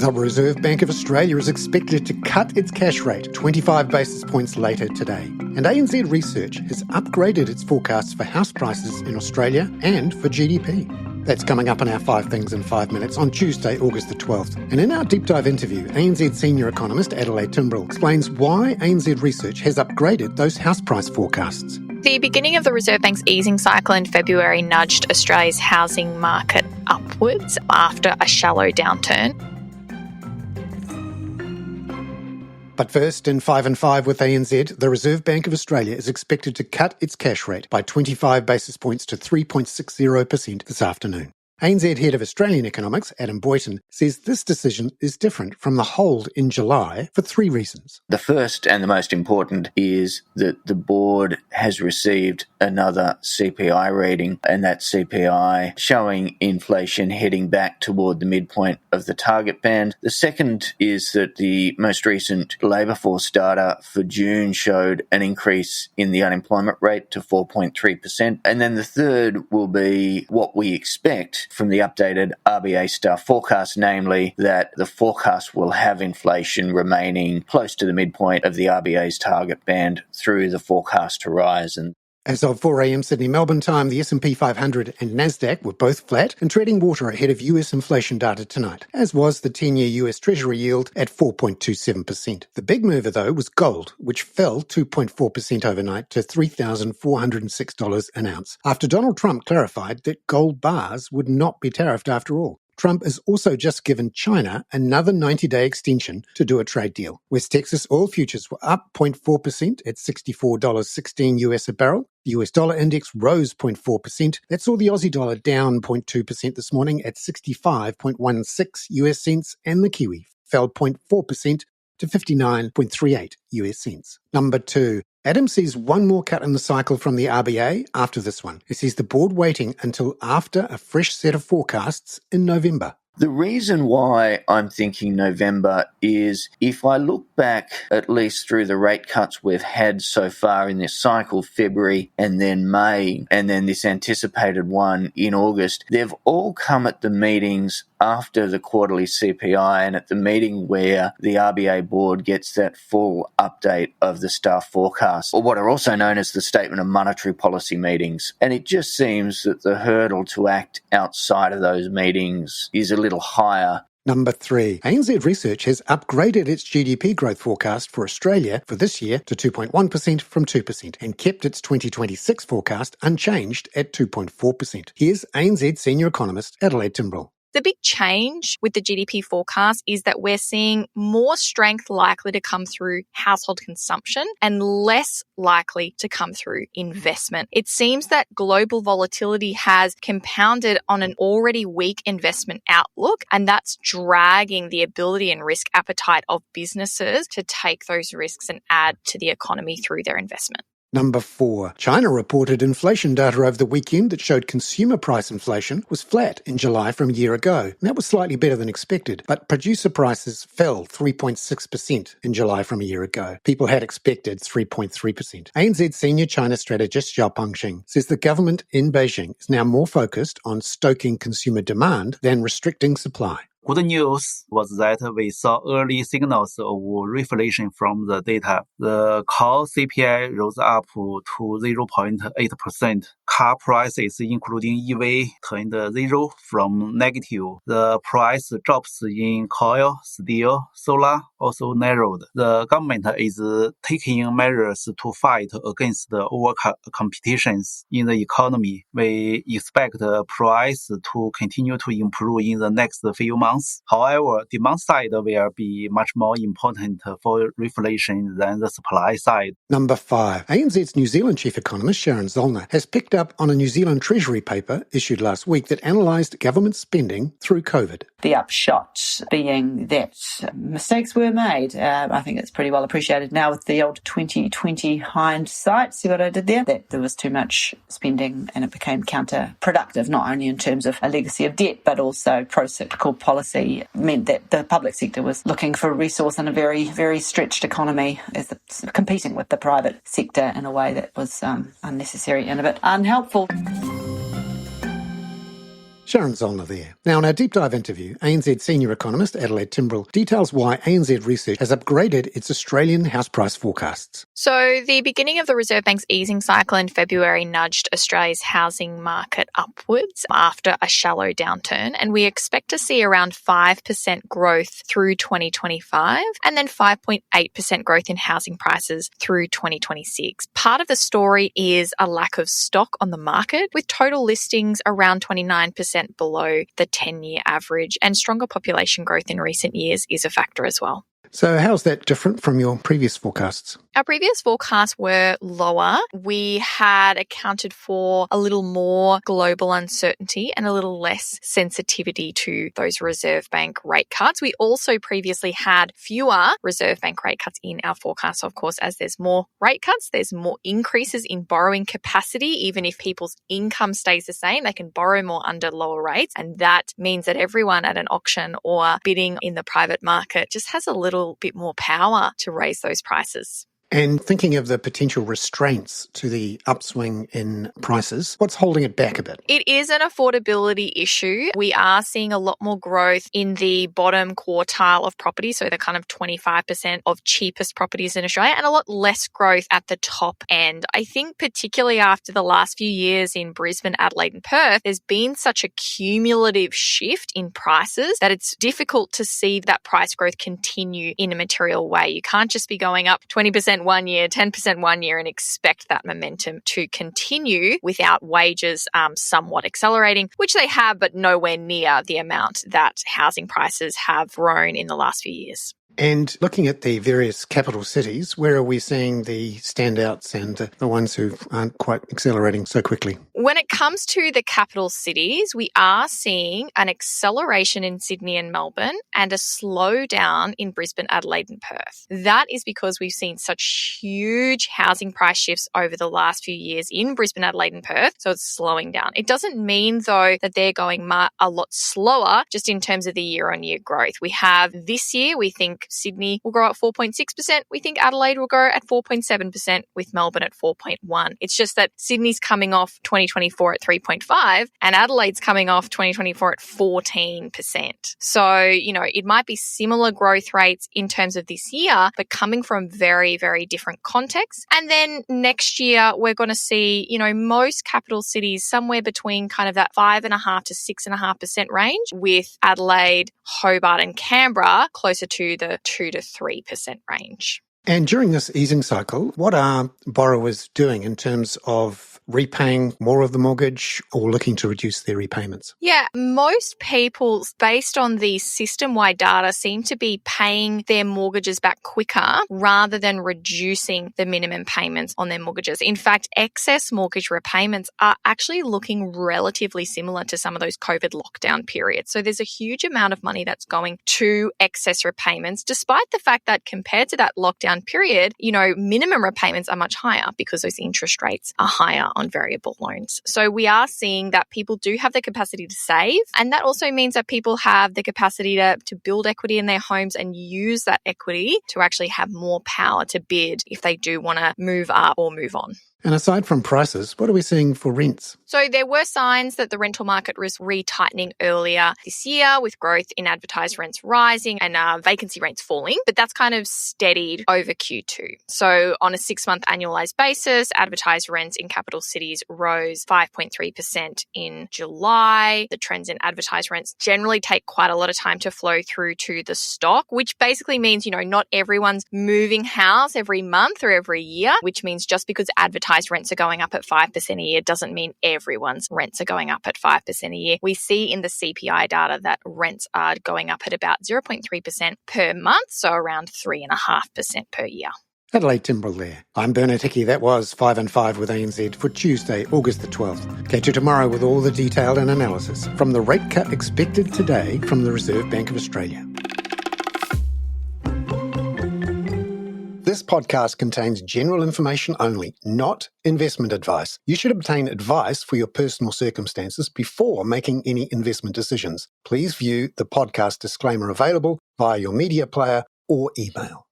The Reserve Bank of Australia is expected to cut its cash rate 25 basis points later today. And ANZ Research has upgraded its forecasts for house prices in Australia and for GDP. That's coming up in our 5 Things in 5 Minutes on Tuesday, August the 12th. And in our deep dive interview, ANZ senior economist Adelaide Timbrell explains why ANZ Research has upgraded those house price forecasts. The beginning of the Reserve Bank's easing cycle in February nudged Australia's housing market upwards after a shallow downturn. But first, in 5 and 5 with ANZ, the Reserve Bank of Australia is expected to cut its cash rate by 25 basis points to 3.60% this afternoon. ANZ Head of Australian Economics, Adam Boyton, says this decision is different from the hold in July for 3 reasons. The first and the most important is that the board has received another CPI reading, and that CPI showing inflation heading back toward the midpoint of the target band. The second is that the most recent labour force data for June showed an increase in the unemployment rate to 4.3%. And then the third will be what we expect from the updated RBA staff forecast, namely that the forecast will have inflation remaining close to the midpoint of the RBA's target band through the forecast horizon. As of 4 a.m. Sydney-Melbourne time, the S&P 500 and Nasdaq were both flat and treading water ahead of US inflation data tonight, as was the 10-year US Treasury yield at 4.27%. The big mover, though, was gold, which fell 2.4% overnight to $3,406 an ounce, after Donald Trump clarified that gold bars would not be tariffed after all. Trump has also just given China another 90-day extension to do a trade deal. West Texas oil futures were up 0.4% at $64.16 US a barrel. The US dollar index rose 0.4%. That saw the Aussie dollar down 0.2% this morning at 65.16 US cents, and the Kiwi fell 0.4% to 59.38 US cents. Number 2. Adam sees one more cut in the cycle from the RBA after this one. He sees the board waiting until after a fresh set of forecasts in November. The reason why I'm thinking November is if I look back at least through the rate cuts we've had so far in this cycle, February and then May, and then this anticipated one in August, they've all come at the meetings after the quarterly CPI and at the meeting where the RBA board gets that full update of the staff forecast, or what are also known as the Statement of Monetary Policy meetings. And it just seems that the hurdle to act outside of those meetings is a little higher. Number 3. ANZ Research has upgraded its GDP growth forecast for Australia for this year to 2.1% from 2% and kept its 2026 forecast unchanged at 2.4%. Here's ANZ senior economist Adelaide Timbrell. The big change with the GDP forecast is that we're seeing more strength likely to come through household consumption and less likely to come through investment. It seems that global volatility has compounded on an already weak investment outlook, and that's dragging the ability and risk appetite of businesses to take those risks and add to the economy through their investment. Number 4. China reported inflation data over the weekend that showed consumer price inflation was flat in July from a year ago. And that was slightly better than expected, but producer prices fell 3.6% in July from a year ago. People had expected 3.3%. ANZ senior China strategist Xiao Pengxing says the government in Beijing is now more focused on stoking consumer demand than restricting supply. Good news was that we saw early signals of reflation from the data. The core CPI rose up to 0.8%. Car prices, including EV, turned zero from negative. The price drops in coal, steel, solar also narrowed. The government is taking measures to fight against the over competitions in the economy. We expect the price to continue to improve in the next few months. However, demand side will be much more important for reflation than the supply side. Number 5. ANZ's New Zealand chief economist Sharon Zollner has picked up on a New Zealand Treasury paper issued last week that analysed government spending through COVID. The upshot being that mistakes were made. I think it's pretty well appreciated now with the old 2020 hindsight. See what I did there? That there was too much spending and it became counterproductive, not only in terms of a legacy of debt, but also pro-cyclical policy meant that the public sector was looking for a resource in a very, very stretched economy, as competing with the private sector in a way that was unnecessary and a bit unhelpful. Sharon Zollner there. Now, in our deep dive interview, ANZ senior economist Adelaide Timbrell details why ANZ Research has upgraded its Australian house price forecasts. So the beginning of the Reserve Bank's easing cycle in February nudged Australia's housing market upwards after a shallow downturn, and we expect to see around 5% growth through 2025 and then 5.8% growth in housing prices through 2026. Part of the story is a lack of stock on the market, with total listings around 29% below the 10-year average, and stronger population growth in recent years is a factor as well. So how's that different from your previous forecasts? Our previous forecasts were lower. We had accounted for a little more global uncertainty and a little less sensitivity to those Reserve Bank rate cuts. We also previously had fewer Reserve Bank rate cuts in our forecast. Of course, as there's more rate cuts, there's more increases in borrowing capacity. Even if people's income stays the same, they can borrow more under lower rates. And that means that everyone at an auction or bidding in the private market just has a little bit more power to raise those prices. And thinking of the potential restraints to the upswing in prices, what's holding it back a bit? It is an affordability issue. We are seeing a lot more growth in the bottom quartile of property, so the kind of 25% of cheapest properties in Australia, and a lot less growth at the top end. I think particularly after the last few years in Brisbane, Adelaide and Perth, there's been such a cumulative shift in prices that it's difficult to see that price growth continue in a material way. You can't just be going up 20% 1 year, 10% 1 year and expect that momentum to continue without wages somewhat accelerating, which they have, but nowhere near the amount that housing prices have grown in the last few years. And looking at the various capital cities, where are we seeing the standouts and the ones who aren't quite accelerating so quickly? When it comes to the capital cities, we are seeing an acceleration in Sydney and Melbourne and a slowdown in Brisbane, Adelaide and Perth. That is because we've seen such huge housing price shifts over the last few years in Brisbane, Adelaide and Perth, so it's slowing down. It doesn't mean, though, that they're going a lot slower just in terms of the year-on-year growth. We have this year, we think Sydney will grow at 4.6%. We think Adelaide will grow at 4.7%, with Melbourne at 4.1%. It's just that Sydney's coming off 2024 at 3.5% and Adelaide's coming off 2024 at 14%. So, it might be similar growth rates in terms of this year, but coming from very, very different contexts. And then next year, we're going to see, most capital cities somewhere between kind of that 5.5% to 6.5% range, with Adelaide, Hobart and Canberra closer to the 2 to 3% range. And during this easing cycle, what are borrowers doing in terms of repaying more of the mortgage or looking to reduce their repayments? Yeah, most people, based on the system-wide data, seem to be paying their mortgages back quicker rather than reducing the minimum payments on their mortgages. In fact, excess mortgage repayments are actually looking relatively similar to some of those COVID lockdown periods. So there's a huge amount of money that's going to excess repayments, despite the fact that compared to that lockdown period, minimum repayments are much higher because those interest rates are higher on variable loans. So we are seeing that people do have the capacity to save, and that also means that people have the capacity to build equity in their homes and use that equity to actually have more power to bid if they do want to move up or move on. And aside from prices, what are we seeing for rents? So there were signs that the rental market was retightening earlier this year, with growth in advertised rents rising and vacancy rates falling, but that's kind of steadied over Q2. So on a 6-month annualized basis, advertised rents in capital cities rose 5.3% in July. The trends in advertised rents generally take quite a lot of time to flow through to the stock, which basically means, not everyone's moving house every month or every year, which means just because advertised rents are going up at 5% a year doesn't mean everyone's rents are going up at 5% a year. We see in the CPI data that rents are going up at about 0.3% per month, so around 3.5% per year. Adelaide Timbrell there. I'm Bernard Hickey. That was 5 and 5 with ANZ for Tuesday, August the 12th. Catch you tomorrow with all the detail and analysis from the rate cut expected today from the Reserve Bank of Australia. This podcast contains general information only, not investment advice. You should obtain advice for your personal circumstances before making any investment decisions. Please view the podcast disclaimer available via your media player or email.